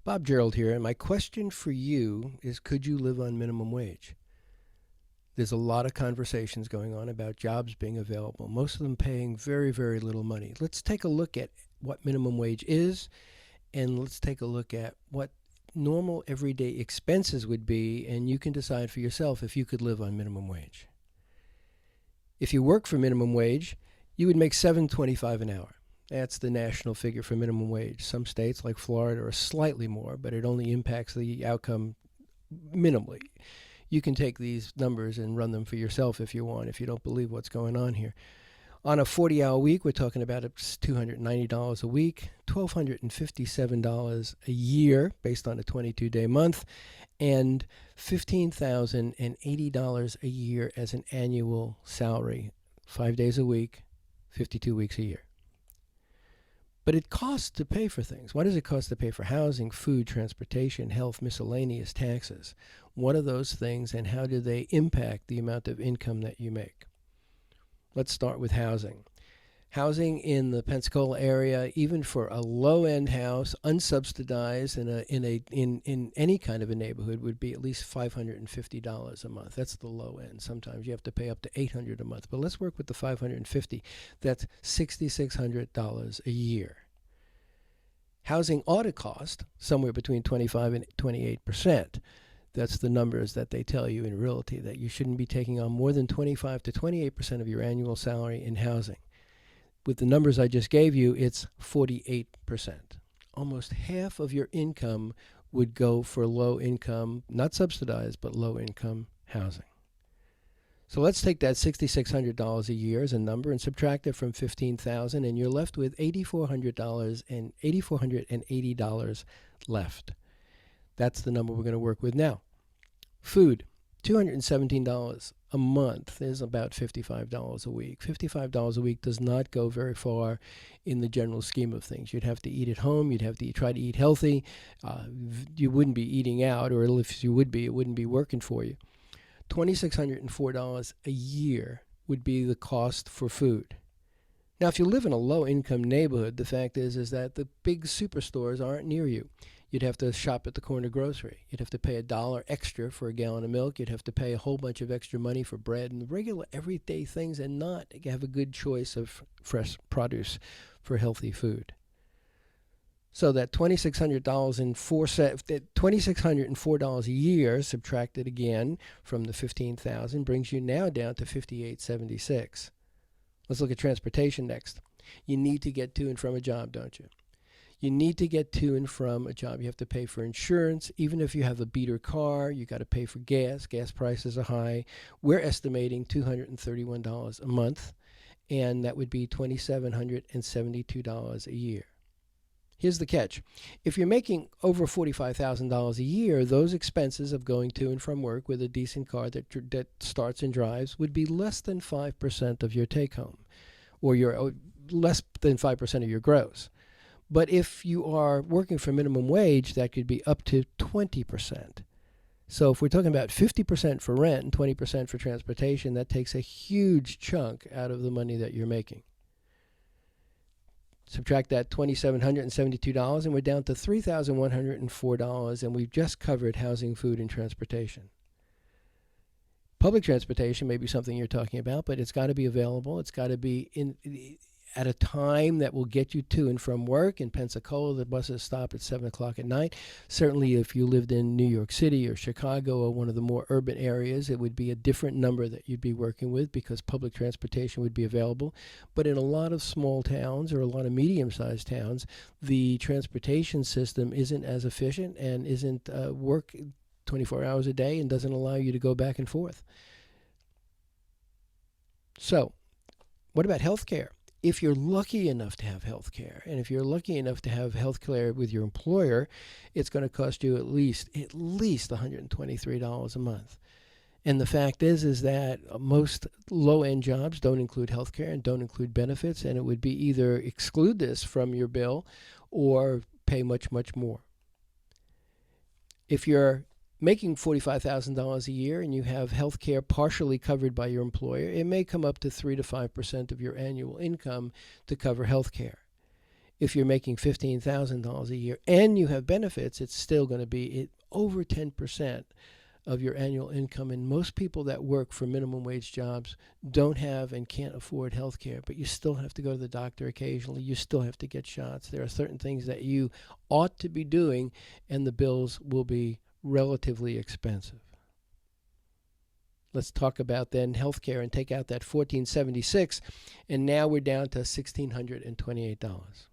Bob Gerald here, and my question for you is, could you live on minimum wage? There's a lot of conversations going on about jobs being available, most of them paying very, very little money. Let's take a look at what minimum wage is, and let's take a look at what normal everyday expenses would be, and you can decide for yourself if you could live on minimum wage. If you work for minimum wage, you would make $7.25 an hour. That's the national figure for minimum wage. Some states, like Florida, are slightly more, but it only impacts the outcome minimally. You can take these numbers and run them for yourself if you want, if you don't believe what's going on here. On a 40-hour week, we're talking about $290 a week, $1,257 a year based on a 22-day month, and $15,080 a year as an annual salary, 5 days a week, 52 weeks a year. But it costs to pay for things. What does it cost to pay for housing, food, transportation, health, miscellaneous, taxes? What are those things, and how do they impact the amount of income that you make? Let's start with housing. Housing in the Pensacola area, even for a low-end house, unsubsidized in any kind of a neighborhood, would be at least $550 a month. That's the low end. Sometimes you have to pay up to $800 a month. But let's work with the $550. That's $6,600 a year. Housing ought to cost somewhere between 25 and 28%. That's the numbers that they tell you in realty, that you shouldn't be taking on more than 25 to 28% of your annual salary in housing. With the numbers I just gave you, it's 48%. Almost half of your income would go for low income, not subsidized, but low income housing. So let's take that $6,600 a year as a number and subtract it from $15,000, and you're left with $8,480 left. That's the number we're going to work with now. Food, $217 a month is about $55 a week. $55 a week does not go very far in the general scheme of things. You'd have to eat at home. You'd have to try to eat healthy. You wouldn't be eating out, or if you would be, it wouldn't be working for you. $2,604 a year would be the cost for food. Now, if you live in a low-income neighborhood, the fact is that the big superstores aren't near you. You'd have to shop at the corner grocery. You'd have to pay $1 extra for a gallon of milk. You'd have to pay a whole bunch of extra money for bread and regular everyday things, and not have a good choice of fresh produce for healthy food. So that $2,604 a year, subtracted again from the $15,000, brings you now down to $5,876. Let's look at transportation next. You need to get to and from a job, don't you? You need to get to and from a job. You have to pay for insurance. Even if you have a beater car, you got to pay for gas. Gas prices are high. We're estimating $231 a month, and that would be $2,772 a year. Here's the catch. If you're making over $45,000 a year, those expenses of going to and from work with a decent car that starts and drives would be less than 5% of your take-home, or less than 5% of your gross. But if you are working for minimum wage, that could be up to 20%. So if we're talking about 50% for rent and 20% for transportation, that takes a huge chunk out of the money that you're making. Subtract that $2,772, and we're down to $3,104, and we've just covered housing, food, and transportation. Public transportation may be something you're talking about, but it's got to be available. It's got to be at a time that will get you to and from work. In Pensacola, the buses stop at 7 o'clock at night. Certainly, if you lived in New York City or Chicago or one of the more urban areas, it would be a different number that you'd be working with, because public transportation would be available. But in a lot of small towns or a lot of medium-sized towns, the transportation system isn't as efficient and isn't work 24 hours a day and doesn't allow you to go back and forth. So, what about health care? If you're lucky enough to have health care, and if you're lucky enough to have health care with your employer, it's going to cost you at least $123 a month. And the fact is that most low-end jobs don't include health care and don't include benefits, and it would be either exclude this from your bill or pay much, much more. If you're making $45,000 a year and you have health care partially covered by your employer, it may come up to 3 to 5% of your annual income to cover health care. If you're making $15,000 a year and you have benefits, it's still going to be over 10% of your annual income. And most people that work for minimum wage jobs don't have and can't afford health care, but you still have to go to the doctor occasionally. You still have to get shots. There are certain things that you ought to be doing, and the bills will be relatively expensive. Let's talk about then health care and take out that $1,476, and now we're down to $1,628.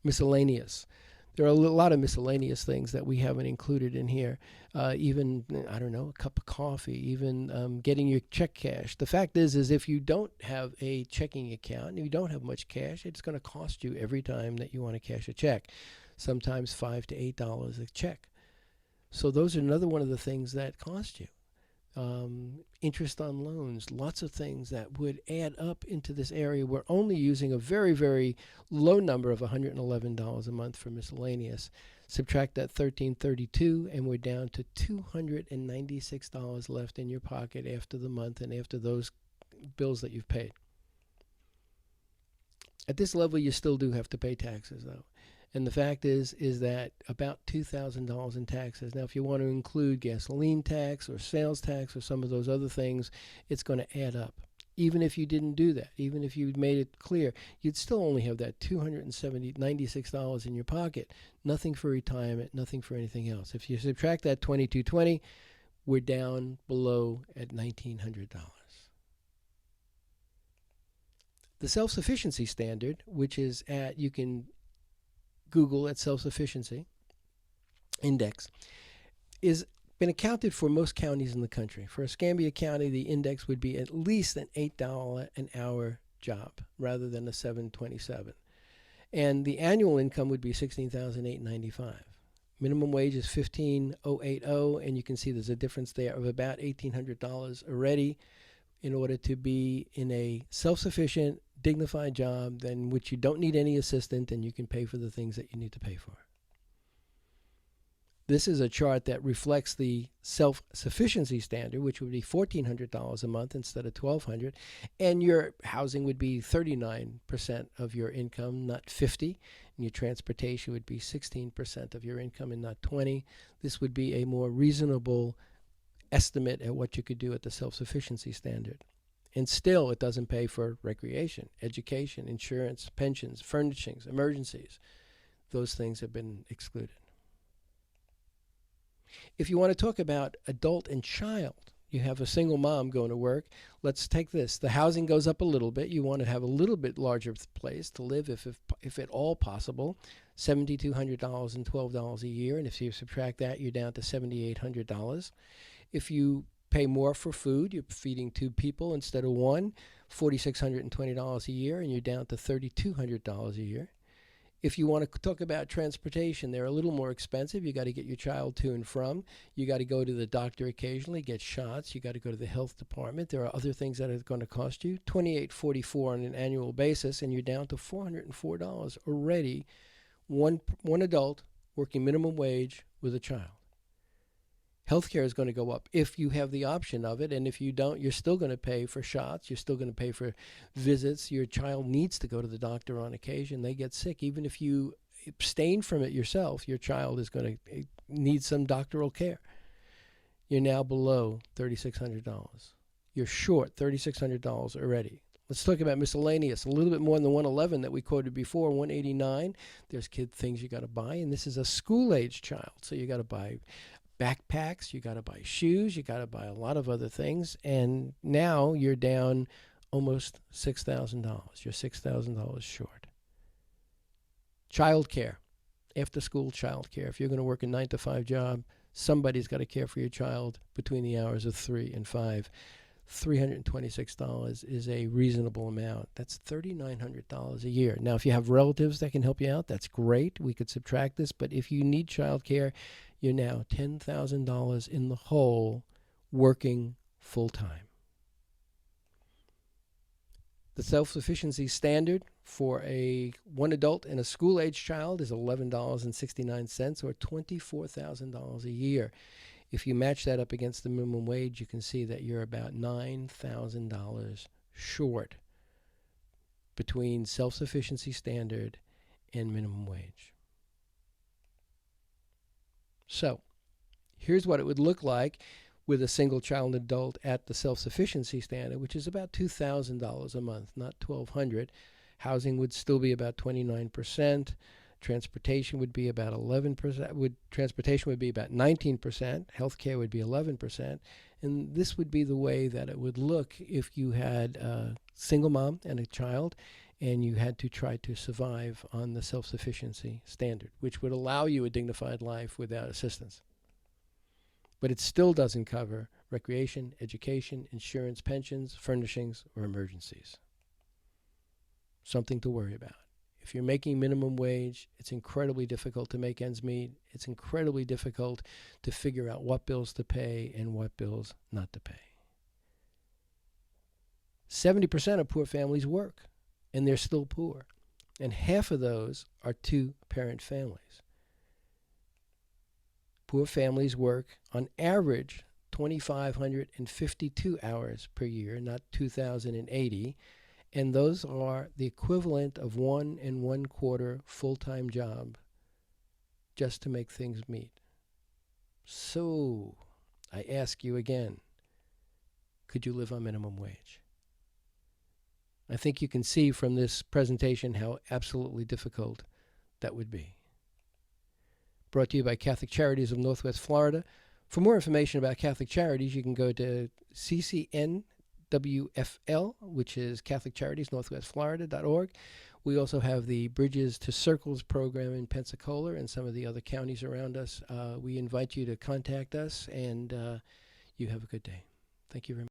Miscellaneous. There are a lot of miscellaneous things that we haven't included in here. Even, I don't know, a cup of coffee, even getting your check cashed. The fact is if you don't have a checking account and you don't have much cash, it's going to cost you every time that you want to cash a check, sometimes $5 to $8 a check. So those are another one of the things that cost you. Interest on loans, lots of things that would add up into this area. We're only using a very, very low number of $111 a month for miscellaneous. Subtract that $1,332 and we're down to $296 left in your pocket after the month and after those bills that you've paid. At this level, you still do have to pay taxes, though. And the fact is that about $2,000 in taxes. Now, if you want to include gasoline tax or sales tax or some of those other things, it's going to add up. Even if you didn't do that, even if you made it clear, you'd still only have that $96 in your pocket. Nothing for retirement, nothing for anything else. If you subtract that $2,220, we're down below at $1,900. The self-sufficiency standard, which is at, you can Google at self-sufficiency index, is been accounted for most counties in the country. For Escambia County, the index would be at least an $8 an hour job rather than a $7.27. And the annual income would be $16,895. Minimum wage is $15,080, and you can see there's a difference there of about $1,800 already in order to be in a self-sufficient, dignified job in which you don't need any assistant and you can pay for the things that you need to pay for. This is a chart that reflects the self-sufficiency standard, which would be $1,400 a month instead of $1,200, and your housing would be 39% of your income, not 50%, and your transportation would be 16% of your income and not 20%. This would be a more reasonable estimate at what you could do at the self-sufficiency standard. And still, it doesn't pay for recreation, education, insurance, pensions, furnishings, emergencies. Those things have been excluded. If you want to talk about adult and child, you have a single mom going to work. Let's take this. The housing goes up a little bit. You want to have a little bit larger place to live if at all possible. $7,200 and $12 a year. And if you subtract that, you're down to $7,800. If you pay more for food, you're feeding 2 people instead of 1, $4,620 a year, and you're down to $3,200 a year. If you want to talk about transportation, they're a little more expensive. You got to get your child to and from. You got to go to the doctor occasionally, get shots. You got to go to the health department. There are other things that are going to cost you. $2,844 on an annual basis, and you're down to $404 already. One adult working minimum wage with a child. Healthcare is going to go up if you have the option of it, and if you don't, you're still going to pay for shots. You're still going to pay for visits. Your child needs to go to the doctor on occasion. They get sick. Even if you abstain from it yourself, your child is going to need some doctoral care. You're now below $3,600. You're short $3,600 already. Let's talk about miscellaneous, a little bit more than the 111 that we quoted before, 189. There's kid things you got to buy, and this is a school-age child, so you got to buy backpacks, you got to buy shoes, you got to buy a lot of other things, and now you're down almost $6,000. You're $6,000 short. Child care, after school child care. If you're going to work a 9-to-5 job, somebody's got to care for your child between the hours of 3 and 5. $326 is a reasonable amount. That's $3,900 a year. Now, if you have relatives that can help you out, that's great. We could subtract this, but if you need child care, you're now $10,000 in the hole working full-time. The self-sufficiency standard for one adult and a school-age child is $11.69, or $24,000 a year. If you match that up against the minimum wage, you can see that you're about $9,000 short between self-sufficiency standard and minimum wage. So, here's what it would look like with a single child adult at the self-sufficiency standard, which is about $2,000 a month, not $1,200. Housing would still be about 29%. Transportation would be about 11%. Transportation would be about 19%. Healthcare would be 11%. And this would be the way that it would look if you had a single mom and a child and you had to try to survive on the self-sufficiency standard, which would allow you a dignified life without assistance. But it still doesn't cover recreation, education, insurance, pensions, furnishings, or emergencies. Something to worry about. If you're making minimum wage, it's incredibly difficult to make ends meet. It's incredibly difficult to figure out what bills to pay and what bills not to pay. 70% of poor families work, and they're still poor. And half of those are two-parent families. Poor families work, on average, 2,552 hours per year, not 2,080. And those are the equivalent of 1 1/4 full-time job just to make things meet. So, I ask you again, could you live on minimum wage? I think you can see from this presentation how absolutely difficult that would be. Brought to you by Catholic Charities of Northwest Florida. For more information about Catholic Charities, you can go to CCNWFL, which is Catholic Charities Northwestflorida.org. We also have the Bridges to Circles program in Pensacola and some of the other counties around us. We invite you to contact us, and you have a good day. Thank you very much.